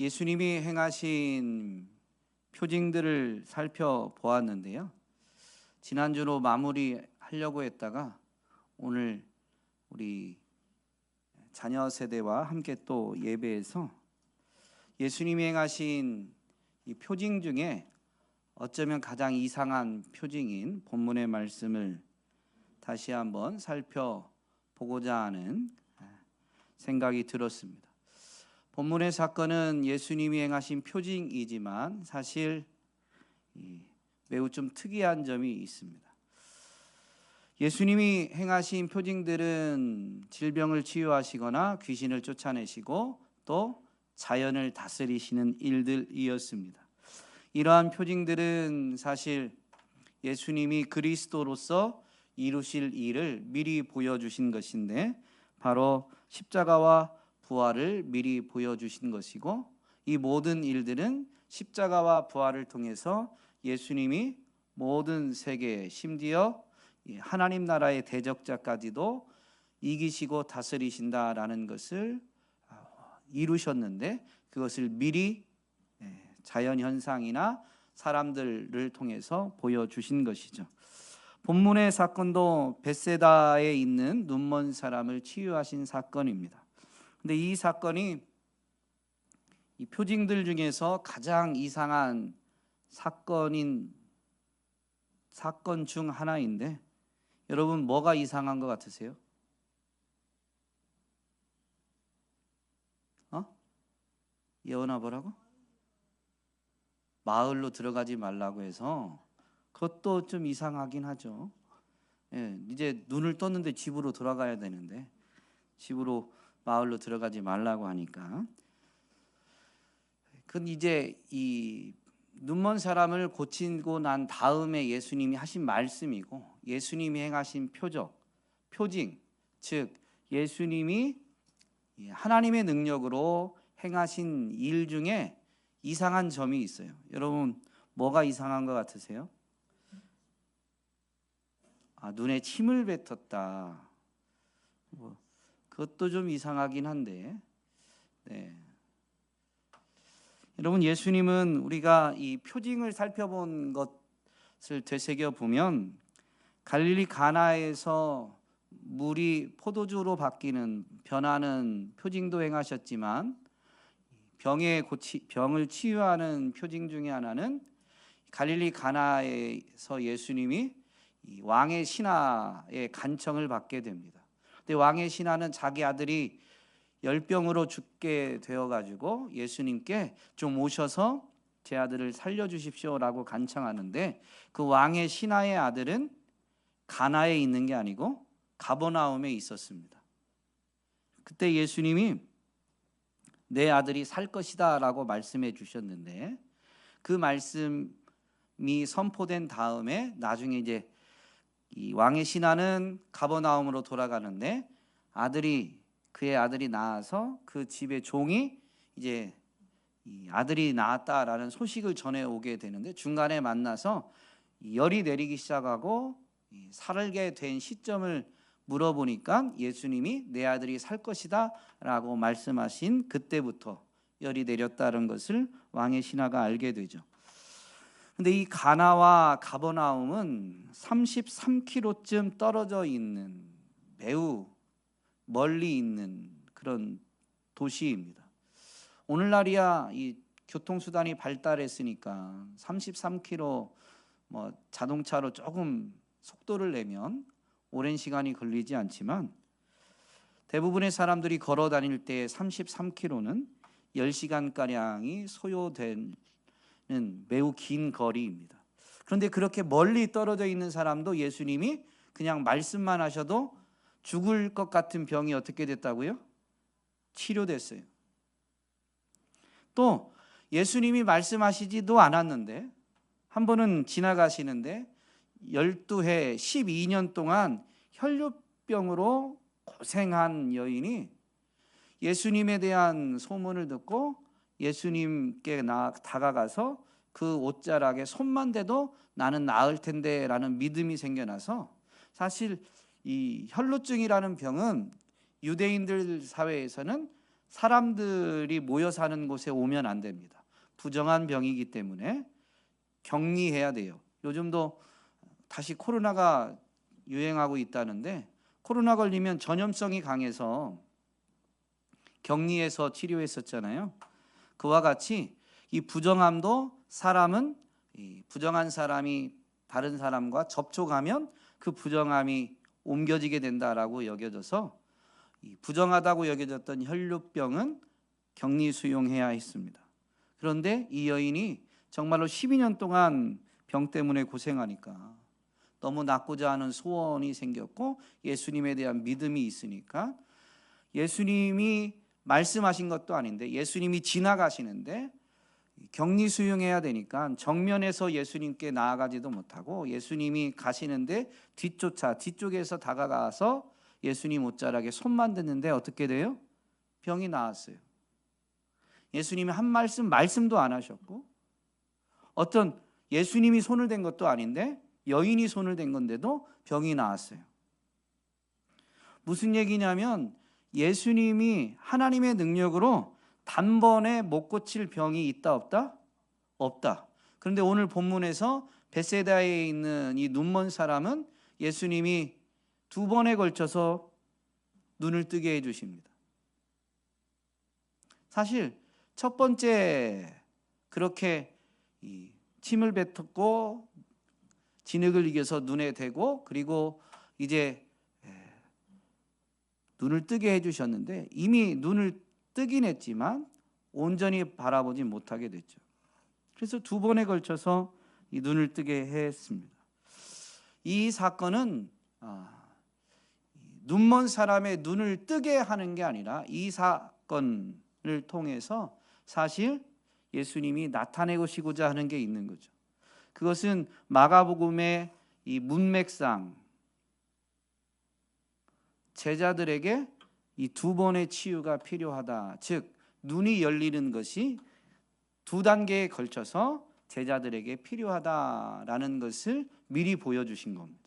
예수님이 행하신 표징들을 살펴보았는데요. 지난주로 마무리하려고 했다가 오늘 우리 자녀 세대와 함께 또 예배에서 예수님이 행하신 이 표징 중에 어쩌면 가장 이상한 표징인 본문의 말씀을 다시 한번 살펴보고자 하는 생각이 들었습니다. 본문의 사건은 예수님이 행하신 표징이지만 사실 매우 좀 특이한 점이 있습니다. 예수님이 행하신 표징들은 질병을 치유하시거나 귀신을 쫓아내시고 또 자연을 다스리시는 일들이었습니다. 이러한 표징들은 사실 예수님이 그리스도로서 이루실 일을 미리 보여주신 것인데 바로 십자가와 부활을 미리 보여주신 것이고, 이 모든 일들은 십자가와 부활을 통해서 예수님이 모든 세계, 심지어 하나님 나라의 대적자까지도 이기시고 다스리신다라는 것을 이루셨는데, 그것을 미리 자연현상이나 사람들을 통해서 보여주신 것이죠. 본문의 사건도 벳세다에 있는 눈먼 사람을 치유하신 사건입니다. 근데 이 사건이 이 표징들 중에서 가장 이상한 사건 중 하나인데, 여러분 뭐가 이상한 것 같으세요? 예언아 뭐라고? 마을로 들어가지 말라고 해서 그것도 좀 이상하긴 하죠. 이제 눈을 떴는데 집으로 돌아가야 되는데 집으로 마을로 들어가지 말라고 하니까. 그건 이제 이 눈먼 사람을 고치고 난 다음에 예수님이 하신 말씀이고, 예수님이 행하신 표징, 즉 예수님이 하나님의 능력으로 행하신 일 중에 이상한 점이 있어요. 여러분 뭐가 이상한 것 같으세요? 눈에 침을 뱉었다. 그것도 좀 이상하긴 한데, 여러분 예수님은 우리가 이 표징을 살펴본 것을 되새겨 보면 갈릴리 가나에서 물이 포도주로 변하는 표징도 행하셨지만, 병을 치유하는 표징 중에 하나는 갈릴리 가나에서 예수님이 왕의 신하의 간청을 받게 됩니다. 근데 왕의 신하는 자기 아들이 열병으로 죽게 되어가지고 예수님께 좀 오셔서 제 아들을 살려주십시오라고 간청하는데, 그 왕의 신하의 아들은 가나에 있는 게 아니고 가버나움에 있었습니다. 그때 예수님이 내 아들이 살 것이다 라고 말씀해 주셨는데, 그 말씀이 선포된 다음에 나중에 이제 이 왕의 신하는 가버나움으로 돌아가는데, 그의 아들이 낳아서 그 집의 종이 이제 이 아들이 낳았다라는 소식을 전해 오게 되는데, 중간에 만나서 열이 내리기 시작하고 살게 된 시점을 물어보니까 예수님이 내 아들이 살 것이다 라고 말씀하신 그때부터 열이 내렸다는 것을 왕의 신하가 알게 되죠. 근데 이 가나와 가버나움은 33km쯤 떨어져 있는 매우 멀리 있는 그런 도시입니다. 오늘날이야 이 교통수단이 발달했으니까 33km 자동차로 조금 속도를 내면 오랜 시간이 걸리지 않지만, 대부분의 사람들이 걸어 다닐 때 33km는 10시간가량이 소요되는 매우 긴 거리입니다. 그런데 그렇게 멀리 떨어져 있는 사람도 예수님이 그냥 말씀만 하셔도 죽을 것 같은 병이 어떻게 됐다고요? 치료됐어요. 또 예수님이 말씀하시지도 않았는데 한 번은 지나가시는데 12해 12년 동안 혈류병으로 고생한 여인이 예수님에 대한 소문을 듣고 예수님께 다가가서 그 옷자락에 손만 대도 나는 나을 텐데 라는 믿음이 생겨나서, 사실 이 혈루증이라는 병은 유대인들 사회에서는 사람들이 모여 사는 곳에 오면 안 됩니다. 부정한 병이기 때문에 격리해야 돼요. 요즘도 다시 코로나가 유행하고 있다는데, 코로나 걸리면 전염성이 강해서 격리해서 치료했었잖아요. 그와 같이 이 부정함도, 사람은 이 부정한 사람이 다른 사람과 접촉하면 그 부정함이 옮겨지게 된다라고 여겨져서, 이 부정하다고 여겨졌던 혈루병은 격리 수용해야 했습니다. 그런데 이 여인이 정말로 12년 동안 병 때문에 고생하니까 너무 낫고자 하는 소원이 생겼고, 예수님에 대한 믿음이 있으니까, 예수님이 말씀하신 것도 아닌데 예수님이 지나가시는데 격리 수용해야 되니까 정면에서 예수님께 나아가지도 못하고, 예수님이 가시는데 뒤쪽에서 다가가서 예수님 옷자락에 손만 댔는데 어떻게 돼요? 병이 나았어요. 예수님이 한 말씀도 안 하셨고, 어떤 예수님이 손을 댄 것도 아닌데 여인이 손을 댄 건데도 병이 나았어요. 무슨 얘기냐면, 예수님이 하나님의 능력으로 단번에 못 고칠 병이 있다 없다? 없다. 그런데 오늘 본문에서 베세다에 있는 이 눈먼 사람은 예수님이 2번에 걸쳐서 눈을 뜨게 해주십니다. 사실 첫 번째 그렇게 침을 뱉었고 진흙을 이겨서 눈에 대고, 그리고 이제 눈을 뜨게 해주셨는데, 이미 눈을 뜨긴 했지만 온전히 바라보지 못하게 됐죠. 그래서 2번에 걸쳐서 이 눈을 뜨게 했습니다. 이 사건은 눈먼 사람의 눈을 뜨게 하는 게 아니라, 이 사건을 통해서 사실 예수님이 나타내시고자 하는 게 있는 거죠. 그것은 마가복음의 이 문맥상 제자들에게 이 2번의 치유가 필요하다, 즉 눈이 열리는 것이 2단계에 걸쳐서 제자들에게 필요하다라는 것을 미리 보여주신 겁니다.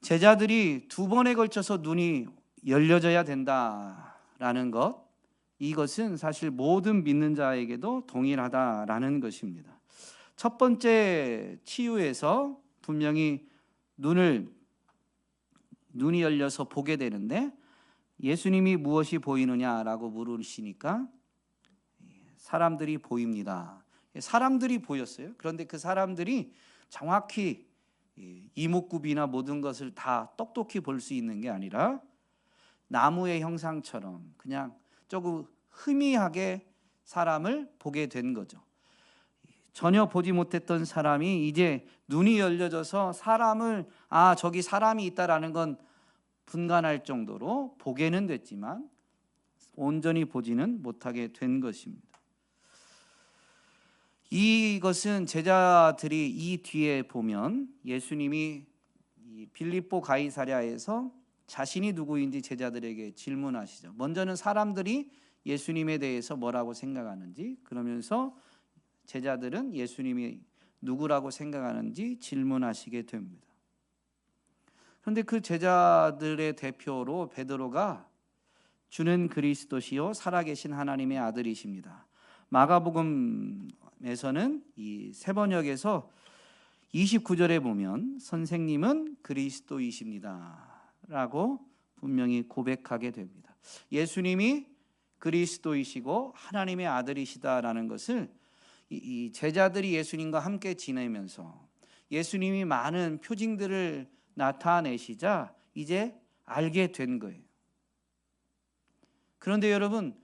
제자들이 2번에 걸쳐서 눈이 열려져야 된다라는 것, 이것은 사실 모든 믿는 자에게도 동일하다라는 것입니다. 첫 번째 치유에서 분명히 눈이 열려서 보게 되는데, 예수님이 무엇이 보이느냐라고 물으시니까 사람들이 보입니다. 사람들이 보였어요. 그런데 그 사람들이 정확히 이목구비나 모든 것을 다 똑똑히 볼 수 있는 게 아니라 나무의 형상처럼 그냥 조금 희미하게 사람을 보게 된 거죠. 전혀 보지 못했던 사람이 이제 눈이 열려져서 사람을, 저기 사람이 있다라는 건 분간할 정도로 보게는 됐지만 온전히 보지는 못하게 된 것입니다. 이것은 제자들이 이 뒤에 보면 예수님이 빌립보 가이사랴에서 자신이 누구인지 제자들에게 질문하시죠. 먼저는 사람들이 예수님에 대해서 뭐라고 생각하는지, 그러면서 제자들은 예수님이 누구라고 생각하는지 질문하시게 됩니다. 그런데 그 제자들의 대표로 베드로가 주는 그리스도시요 살아계신 하나님의 아들이십니다. 마가복음에서는 이 세번역에서 29절에 보면 선생님은 그리스도이십니다 라고 분명히 고백하게 됩니다. 예수님이 그리스도이시고 하나님의 아들이시다라는 것을 이 제자들이 예수님과 함께 지내면서 예수님이 많은 표징들을 나타내시자 이제 알게 된 거예요. 그런데 여러분,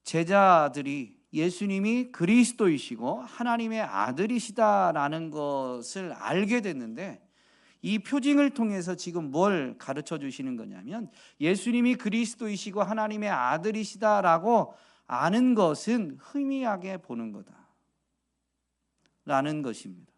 제자들이 예수님이 그리스도이시고 하나님의 아들이시다라는 것을 알게 됐는데, 이 표징을 통해서 지금 뭘 가르쳐 주시는 거냐면, 예수님이 그리스도이시고 하나님의 아들이시다라고 아는 것은 희미하게 보는 거다라는 것입니다.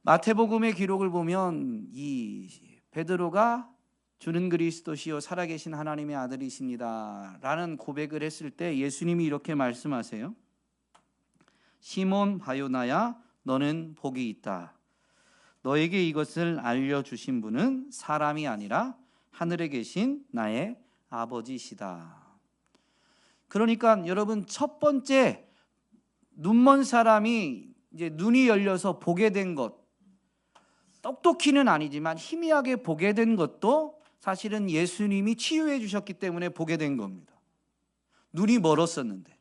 마태복음의 기록을 보면 이 베드로가 주는 그리스도시요 살아계신 하나님의 아들이십니다 라는 고백을 했을 때 예수님이 이렇게 말씀하세요. 시몬 바요나야 너는 복이 있다. 너에게 이것을 알려주신 분은 사람이 아니라 하늘에 계신 나의 아버지시다. 그러니까 여러분, 첫 번째 눈먼 사람이 이제 눈이 열려서 보게 된 것, 똑똑히는 아니지만 희미하게 보게 된 것도 사실은 예수님이 치유해 주셨기 때문에 보게 된 겁니다. 눈이 멀었었는데.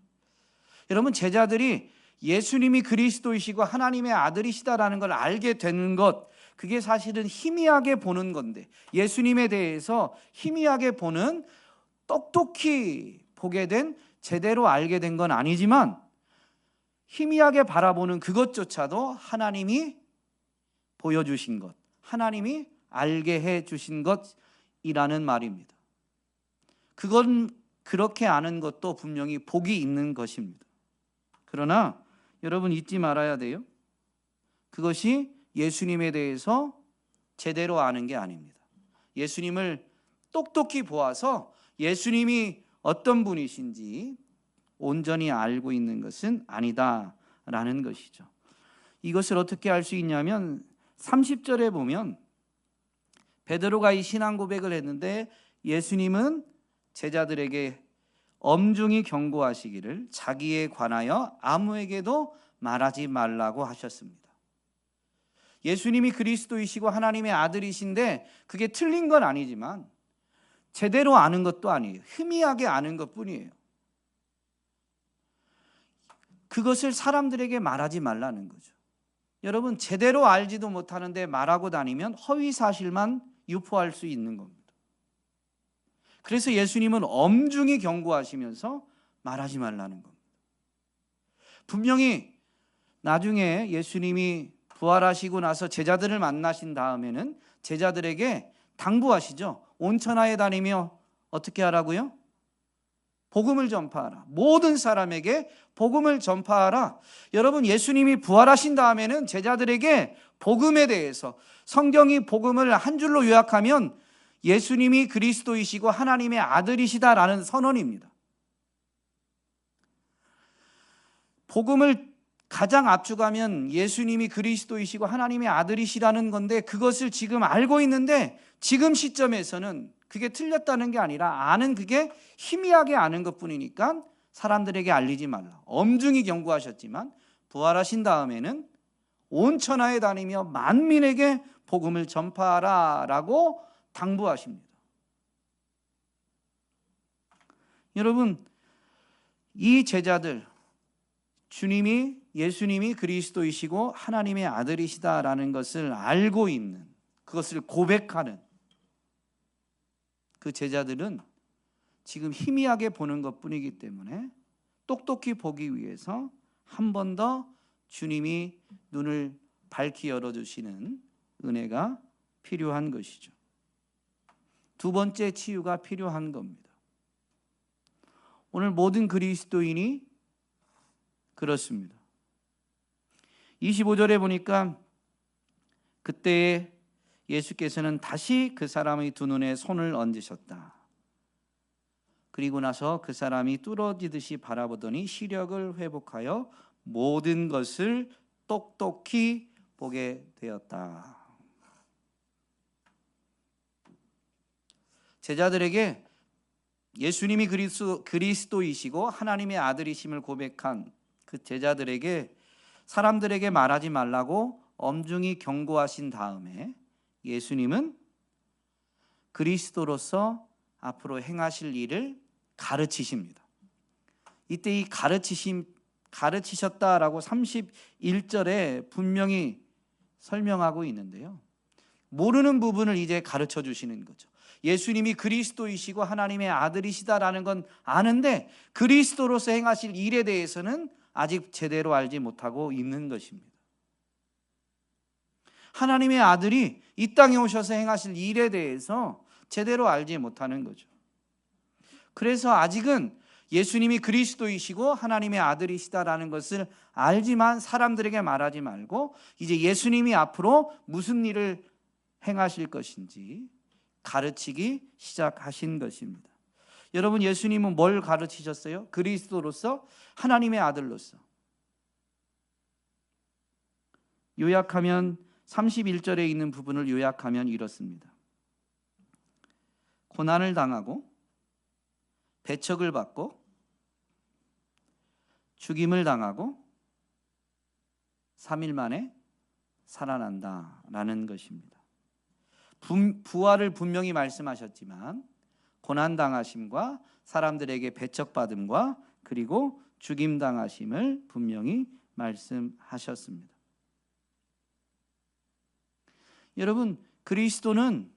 여러분, 제자들이 예수님이 그리스도이시고 하나님의 아들이시다라는 걸 알게 되는 것, 그게 사실은 희미하게 보는 건데, 예수님에 대해서 희미하게 보는, 똑똑히 보게 된, 제대로 알게 된 건 아니지만 희미하게 바라보는 그것조차도 하나님이 보여주신 것, 하나님이 알게 해주신 것이라는 말입니다. 그건 그렇게 아는 것도 분명히 복이 있는 것입니다. 그러나 여러분, 잊지 말아야 돼요. 그것이 예수님에 대해서 제대로 아는 게 아닙니다. 예수님을 똑똑히 보아서 예수님이 어떤 분이신지 온전히 알고 있는 것은 아니다라는 것이죠. 이것을 어떻게 알 수 있냐면 30절에 보면 베드로가 이 신앙 고백을 했는데 예수님은 제자들에게 엄중히 경고하시기를 자기에 관하여 아무에게도 말하지 말라고 하셨습니다. 예수님이 그리스도이시고 하나님의 아들이신데 그게 틀린 건 아니지만 제대로 아는 것도 아니에요. 희미하게 아는 것뿐이에요. 그것을 사람들에게 말하지 말라는 거죠. 여러분, 제대로 알지도 못하는데 말하고 다니면 허위 사실만 유포할 수 있는 겁니다. 그래서 예수님은 엄중히 경고하시면서 말하지 말라는 겁니다. 분명히 나중에 예수님이 부활하시고 나서 제자들을 만나신 다음에는 제자들에게 당부하시죠. 온 천하에 다니며 어떻게 하라고요? 복음을 전파하라. 모든 사람에게 복음을 전파하라. 여러분, 예수님이 부활하신 다음에는 제자들에게 복음에 대해서, 성경이 복음을 한 줄로 요약하면 예수님이 그리스도이시고 하나님의 아들이시다라는 선언입니다. 복음을 가장 압축하면 예수님이 그리스도이시고 하나님의 아들이시라는 건데, 그것을 지금 알고 있는데 지금 시점에서는 그게 틀렸다는 게 아니라 아는, 그게 희미하게 아는 것뿐이니까 사람들에게 알리지 말라. 엄중히 경고하셨지만 부활하신 다음에는 온 천하에 다니며 만민에게 복음을 전파하라라고 당부하십니다. 여러분, 이 제자들, 예수님이 그리스도이시고 하나님의 아들이시다라는 것을 알고 있는, 그것을 고백하는 그 제자들은 지금 희미하게 보는 것뿐이기 때문에 똑똑히 보기 위해서 한 번 더 주님이 눈을 밝히 열어주시는 은혜가 필요한 것이죠. 두 번째 치유가 필요한 겁니다. 오늘 모든 그리스도인이 그렇습니다. 25절에 보니까 그때에 예수께서는 다시 그 사람의 두 눈에 손을 얹으셨다. 그리고 나서 그 사람이 뚫어지듯이 바라보더니 시력을 회복하여 모든 것을 똑똑히 보게 되었다. 제자들에게 예수님이 그리스도이시고 하나님의 아들이심을 고백한 그 제자들에게 사람들에게 말하지 말라고 엄중히 경고하신 다음에 예수님은 그리스도로서 앞으로 행하실 일을 가르치십니다. 이때 이 가르치셨다라고 31절에 분명히 설명하고 있는데요, 모르는 부분을 이제 가르쳐 주시는 거죠. 예수님이 그리스도이시고 하나님의 아들이시다라는 건 아는데 그리스도로서 행하실 일에 대해서는 아직 제대로 알지 못하고 있는 것입니다. 하나님의 아들이 이 땅에 오셔서 행하실 일에 대해서 제대로 알지 못하는 거죠. 그래서 아직은 예수님이 그리스도이시고 하나님의 아들이시다라는 것을 알지만 사람들에게 말하지 말고 이제 예수님이 앞으로 무슨 일을 행하실 것인지 가르치기 시작하신 것입니다. 여러분, 예수님은 뭘 가르치셨어요? 그리스도로서, 하나님의 아들로서. 요약하면 31절에 있는 부분을 요약하면 이렇습니다. 고난을 당하고 배척을 받고 죽임을 당하고 3일 만에 살아난다라는 것입니다. 부활을 분명히 말씀하셨지만 고난당하심과 사람들에게 배척받음과 그리고 죽임당하심을 분명히 말씀하셨습니다. 여러분, 그리스도는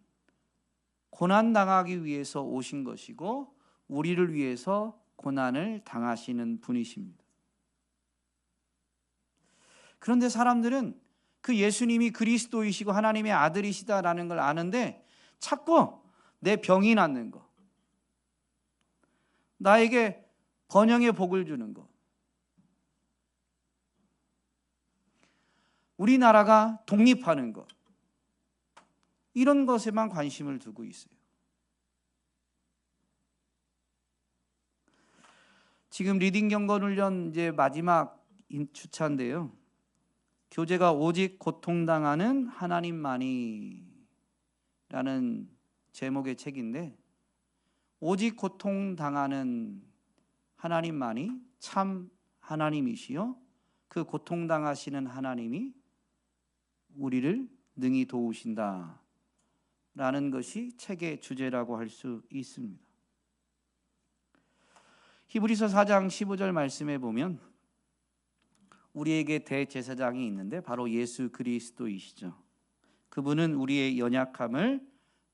고난당하기 위해서 오신 것이고 우리를 위해서 고난을 당하시는 분이십니다. 그런데 사람들은 그 예수님이 그리스도이시고 하나님의 아들이시다라는 걸 아는데 자꾸 내 병이 낫는 것, 나에게 번영의 복을 주는 것, 우리나라가 독립하는 것, 이런 것에만 관심을 두고 있어요. 지금 리딩 경건훈련 이제 마지막 주차인데요. 교재가 오직 고통당하는 하나님만이 라는 제목의 책인데, 오직 고통당하는 하나님만이 참 하나님이시요 그 고통당하시는 하나님이 우리를 능히 도우신다 라는 것이 책의 주제라고 할 수 있습니다. 히브리서 4장 15절 말씀에 보면 우리에게 대제사장이 있는데 바로 예수 그리스도이시죠. 그분은 우리의 연약함을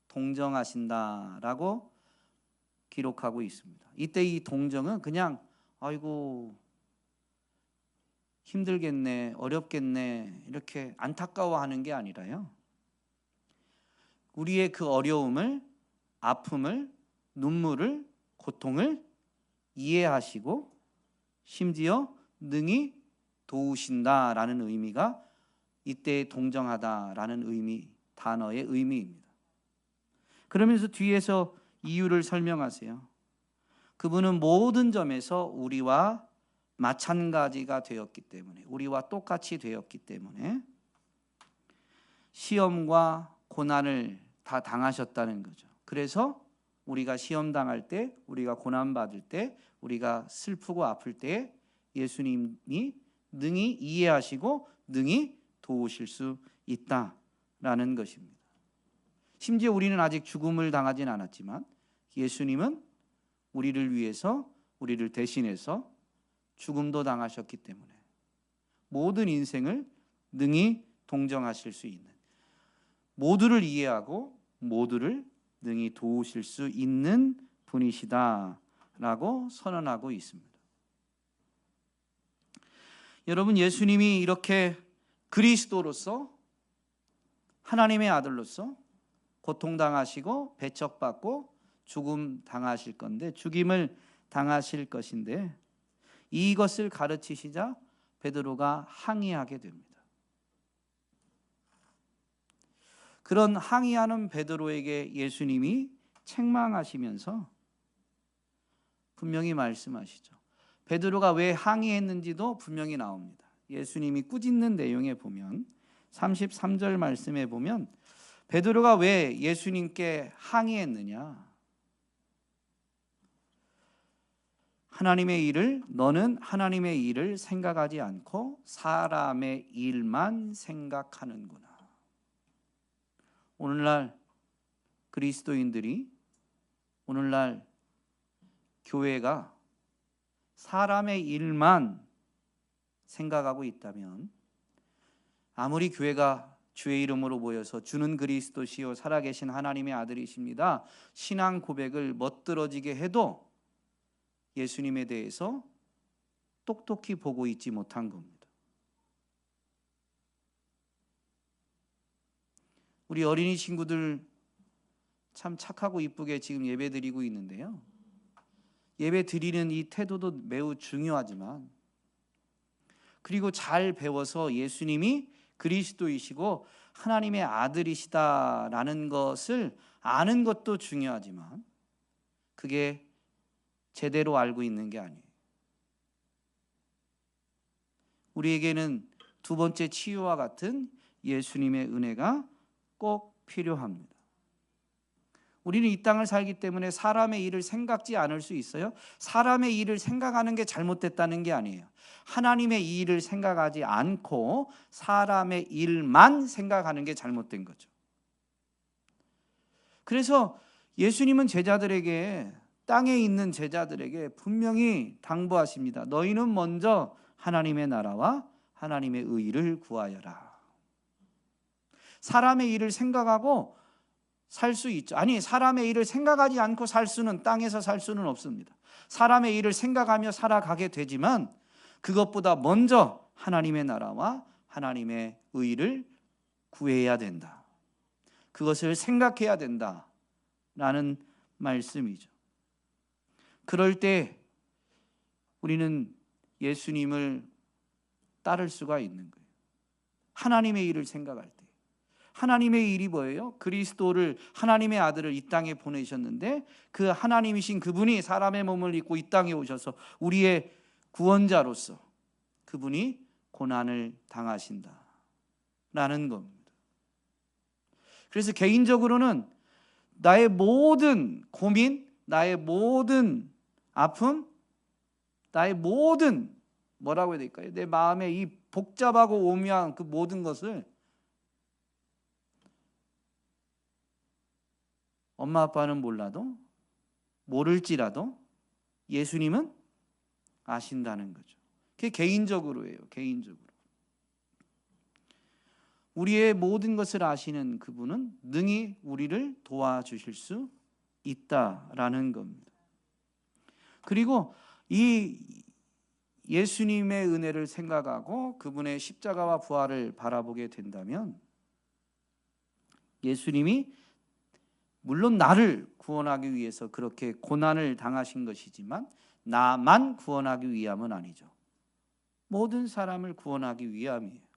동정하신다라고 기록하고 있습니다. 이때 이 동정은 그냥 아이고 힘들겠네, 어렵겠네 이렇게 안타까워하는 게 아니라요, 우리의 그 어려움을, 아픔을, 눈물을, 고통을 이해하시고 심지어 능히 도우신다라는 의미가 이때 동정하다라는 의미, 단어의 의미입니다. 그러면서 뒤에서 이유를 설명하세요. 그분은 모든 점에서 우리와 마찬가지가 되었기 때문에, 우리와 똑같이 되었기 때문에 시험과 고난을 다 당하셨다는 거죠. 그래서 우리가 시험 당할 때, 우리가 고난 받을 때, 우리가 슬프고 아플 때 예수님이 능히 이해하시고 능히 도우실 수 있다라는 것입니다. 심지어 우리는 아직 죽음을 당하진 않았지만 예수님은 우리를 위해서, 우리를 대신해서 죽음도 당하셨기 때문에 모든 인생을 능히 동정하실 수 있는, 모두를 이해하고 모두를 능히 도우실 수 있는 분이시다라고 선언하고 있습니다. 여러분, 예수님이 이렇게 그리스도로서, 하나님의 아들로서 고통당하시고 배척받고 죽음 당하실 건데, 죽임을 당하실 것인데, 이것을 가르치시자 베드로가 항의하게 됩니다. 그런 항의하는 베드로에게 예수님이 책망하시면서 분명히 말씀하시죠. 베드로가 왜 항의했는지도 분명히 나옵니다. 예수님이 꾸짖는 내용에 보면 33절 말씀에 보면 베드로가 왜 예수님께 항의했느냐, 너는 하나님의 일을 생각하지 않고 사람의 일만 생각하는구나. 오늘날 그리스도인들이, 오늘날 교회가 사람의 일만 생각하고 있다면, 아무리 교회가 주의 이름으로 모여서 주는 그리스도시요 살아계신 하나님의 아들이십니다 신앙 고백을 멋들어지게 해도 예수님에 대해서 똑똑히 보고 있지 못한 겁니다. 우리 어린이 친구들 참 착하고 이쁘게 지금 예배 드리고 있는데요, 예배 드리는 이 태도도 매우 중요하지만, 그리고 잘 배워서 예수님이 그리스도이시고 하나님의 아들이시다라는 것을 아는 것도 중요하지만 그게 제대로 알고 있는 게 아니에요. 우리에게는 두 번째 치유와 같은 예수님의 은혜가 꼭 필요합니다. 우리는 이 땅을 살기 때문에 사람의 일을 생각지 않을 수 있어요. 사람의 일을 생각하는 게 잘못됐다는 게 아니에요. 하나님의 일을 생각하지 않고 사람의 일만 생각하는 게 잘못된 거죠. 그래서 예수님은 제자들에게, 땅에 있는 제자들에게 분명히 당부하십니다. 너희는 먼저 하나님의 나라와 하나님의 의를 구하여라. 사람의 일을 생각하고 살 수 있죠. 아니, 사람의 일을 생각하지 않고 살 수는, 땅에서 살 수는 없습니다. 사람의 일을 생각하며 살아가게 되지만 그것보다 먼저 하나님의 나라와 하나님의 의를 구해야 된다. 그것을 생각해야 된다라는 말씀이죠. 그럴 때 우리는 예수님을 따를 수가 있는 거예요. 하나님의 일을 생각할 때. 하나님의 일이 뭐예요? 그리스도를, 하나님의 아들을 이 땅에 보내셨는데 그 하나님이신 그분이 사람의 몸을 입고 이 땅에 오셔서 우리의 구원자로서 그분이 고난을 당하신다라는 겁니다. 그래서 개인적으로는 나의 모든 고민, 나의 모든 아픔, 나의 모든, 뭐라고 해야 될까요? 내 마음의 이 복잡하고 오묘한 그 모든 것을 엄마 아빠는 몰라도, 모를지라도 예수님은 아신다는 거죠. 그게 개인적으로예요. 개인적으로. 우리의 모든 것을 아시는 그분은 능히 우리를 도와주실 수 있다라는 겁니다. 그리고 이 예수님의 은혜를 생각하고 그분의 십자가와 부활을 바라보게 된다면 예수님이 물론 나를 구원하기 위해서 그렇게 고난을 당하신 것이지만 나만 구원하기 위함은 아니죠. 모든 사람을 구원하기 위함이에요.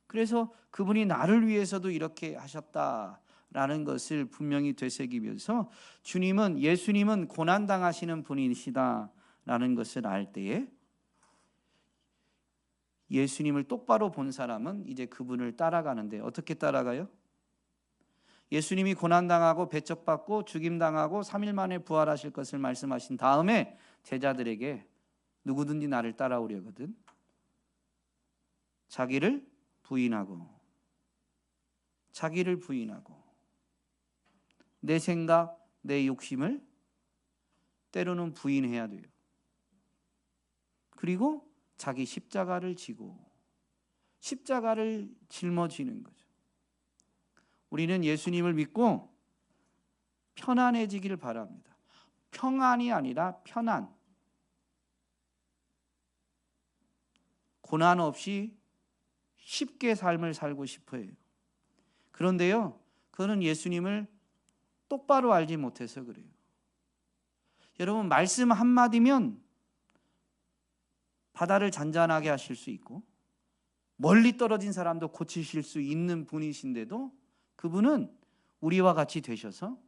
그래서 그분이 나를 위해서도 이렇게 하셨다라는 것을 분명히 되새기면서 예수님은 고난 당하시는 분이시다라는 것을 알 때에 예수님을 똑바로 본 사람은 이제 그분을 따라가는데 어떻게 따라가요? 예수님이 고난당하고 배척받고 죽임당하고 3일 만에 부활하실 것을 말씀하신 다음에 제자들에게 누구든지 나를 따라오려거든 자기를 부인하고 내 생각, 내 욕심을 때로는 부인해야 돼요. 그리고 자기 십자가를 지고 십자가를 짊어지는 거죠. 우리는 예수님을 믿고 편안해지길 바랍니다. 평안이 아니라 편안. 고난 없이 쉽게 삶을 살고 싶어요. 그런데요, 그거는 예수님을 똑바로 알지 못해서 그래요. 여러분, 말씀 한마디면 바다를 잔잔하게 하실 수 있고 멀리 떨어진 사람도 고치실 수 있는 분이신데도 그분은 우리와 같이 되셔서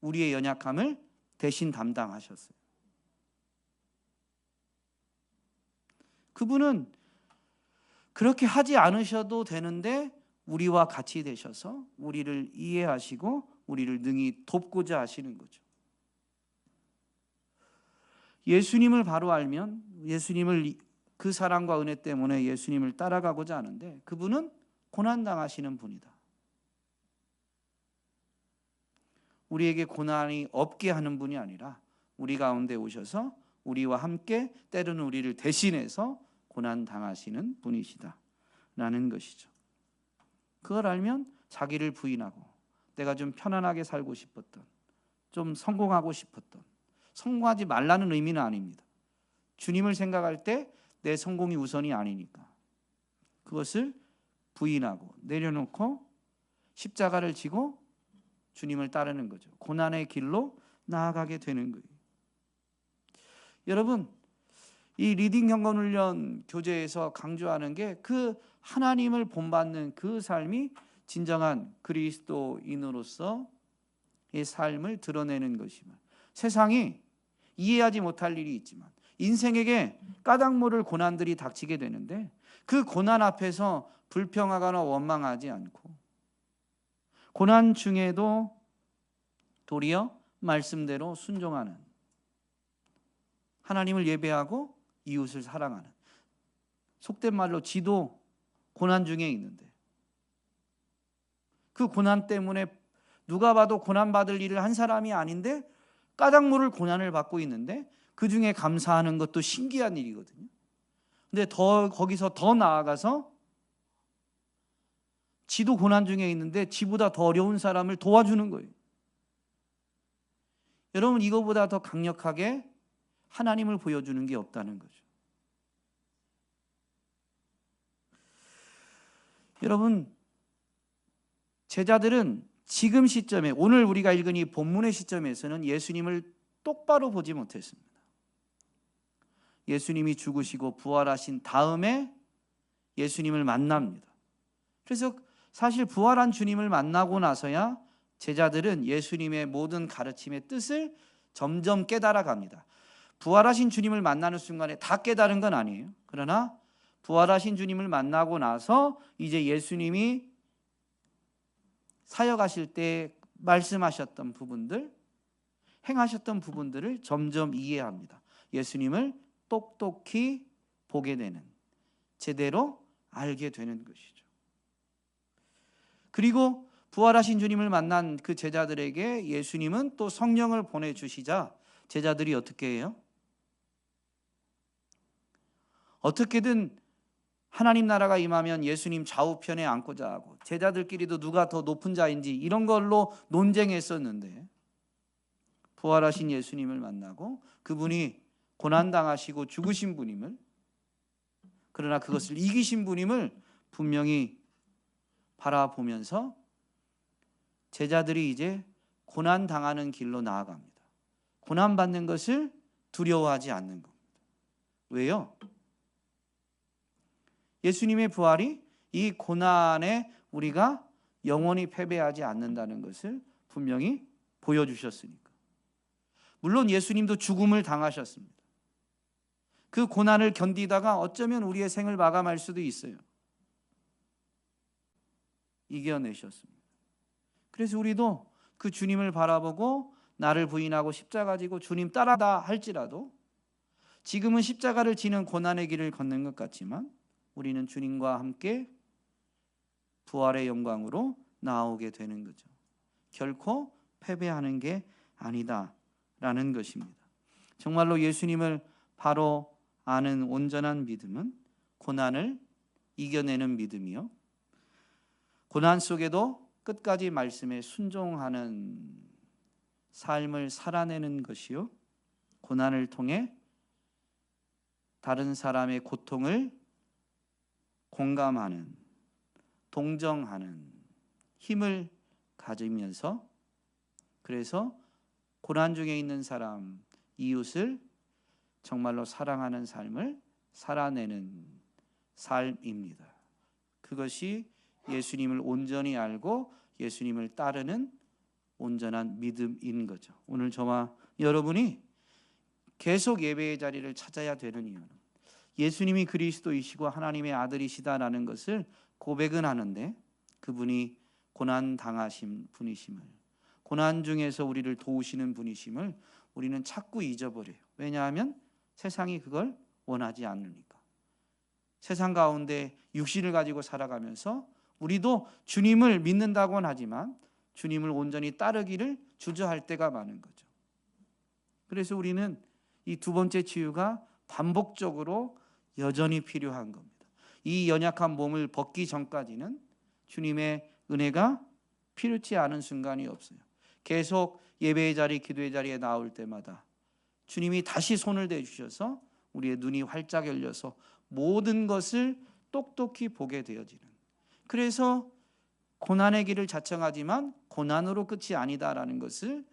우리의 연약함을 대신 담당하셨어요. 그분은 그렇게 하지 않으셔도 되는데 우리와 같이 되셔서 우리를 이해하시고 우리를 능히 돕고자 하시는 거죠. 예수님을 바로 알면 예수님을 그 사랑과 은혜 때문에 예수님을 따라가고자 하는데 그분은 고난당하시는 분이다. 우리에게 고난이 없게 하는 분이 아니라 우리 가운데 오셔서 우리와 함께 때로는 우리를 대신해서 고난 당하시는 분이시다라는 것이죠. 그걸 알면 자기를 부인하고 내가 좀 편안하게 살고 싶었던, 좀 성공하고 싶었던, 성공하지 말라는 의미는 아닙니다. 주님을 생각할 때 내 성공이 우선이 아니니까 그것을 부인하고 내려놓고 십자가를 지고 주님을 따르는 거죠. 고난의 길로 나아가게 되는 거예요. 여러분, 이 리딩 경건훈련 교재에서 강조하는 게 그 하나님을 본받는 그 삶이 진정한 그리스도인으로서의 삶을 드러내는 것이면 세상이 이해하지 못할 일이 있지만 인생에게 까닭 모를 고난들이 닥치게 되는데 그 고난 앞에서 불평하거나 원망하지 않고 고난 중에도 도리어 말씀대로 순종하는, 하나님을 예배하고 이웃을 사랑하는, 속된 말로 지도 고난 중에 있는데 그 고난 때문에 누가 봐도 고난받을 일을 한 사람이 아닌데 까닭 모를 고난을 받고 있는데 그 중에 감사하는 것도 신기한 일이거든요. 근데 거기서 더 나아가서 지도 고난 중에 있는데 지보다 더 어려운 사람을 도와주는 거예요. 여러분, 이거보다 더 강력하게 하나님을 보여주는 게 없다는 거죠. 여러분, 제자들은 지금 시점에, 오늘 우리가 읽은 이 본문의 시점에서는 예수님을 똑바로 보지 못했습니다. 예수님이 죽으시고 부활하신 다음에 예수님을 만납니다. 그래서 사실 부활한 주님을 만나고 나서야 제자들은 예수님의 모든 가르침의 뜻을 점점 깨달아 갑니다. 부활하신 주님을 만나는 순간에 다 깨달은 건 아니에요. 그러나 부활하신 주님을 만나고 나서 이제 예수님이 사역하실 때 말씀하셨던 부분들, 행하셨던 부분들을 점점 이해합니다. 예수님을 똑똑히 보게 되는, 제대로 알게 되는 것이죠. 그리고 부활하신 주님을 만난 그 제자들에게 예수님은 또 성령을 보내주시자 제자들이 어떻게 해요? 어떻게든 하나님 나라가 임하면 예수님 좌우편에 앉고자 하고 제자들끼리도 누가 더 높은 자인지 이런 걸로 논쟁했었는데 부활하신 예수님을 만나고 그분이 고난당하시고 죽으신 분임을, 그러나 그것을 이기신 분임을 분명히 바라보면서 제자들이 이제 고난당하는 길로 나아갑니다. 고난받는 것을 두려워하지 않는 겁니다. 왜요? 예수님의 부활이 이 고난에 우리가 영원히 패배하지 않는다는 것을 분명히 보여주셨으니까. 물론 예수님도 죽음을 당하셨습니다. 그 고난을 견디다가 어쩌면 우리의 생을 마감할 수도 있어요. 이겨내셨습니다. 그래서 우리도 그 주님을 바라보고 나를 부인하고 십자가 지고 주님 따라다 할지라도 지금은 십자가를 지는 고난의 길을 걷는 것 같지만 우리는 주님과 함께 부활의 영광으로 나오게 되는 거죠. 결코 패배하는 게 아니다라는 것입니다. 정말로 예수님을 바로 아는 온전한 믿음은 고난을 이겨내는 믿음이요, 고난 속에도 끝까지 말씀에 순종하는 삶을 살아내는 것이요, 고난을 통해 다른 사람의 고통을 공감하는, 동정하는 힘을 가지면서 그래서 고난 중에 있는 사람, 이웃을 정말로 사랑하는 삶을 살아내는 삶입니다. 그것이 예수님을 온전히 알고 예수님을 따르는 온전한 믿음인 거죠. 오늘 저와 여러분이 계속 예배의 자리를 찾아야 되는 이유는 예수님이 그리스도이시고 하나님의 아들이시다라는 것을 고백은 하는데 그분이 고난 당하신 분이심을, 고난 중에서 우리를 도우시는 분이심을 우리는 자꾸 잊어버려요. 왜냐하면 세상이 그걸 원하지 않으니까. 세상 가운데 육신을 가지고 살아가면서 우리도 주님을 믿는다고는 하지만 주님을 온전히 따르기를 주저할 때가 많은 거죠. 그래서 우리는 이 두 번째 치유가 반복적으로 여전히 필요한 겁니다. 이 연약한 몸을 벗기 전까지는 주님의 은혜가 필요치 않은 순간이 없어요. 계속 예배의 자리, 기도의 자리에 나올 때마다 주님이 다시 손을 대주셔서 우리의 눈이 활짝 열려서 모든 것을 똑똑히 보게 되어지는, 그래서 고난의 길을 자청하지만 고난으로 끝이 아니다라는 것을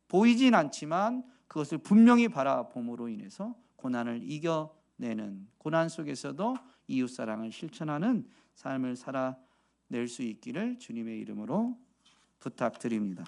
보이진 않지만 그것을 분명히 바라봄으로 인해서 고난을 이겨내는, 고난 속에서도 이웃사랑을 실천하는 삶을 살아낼 수 있기를 주님의 이름으로 부탁드립니다.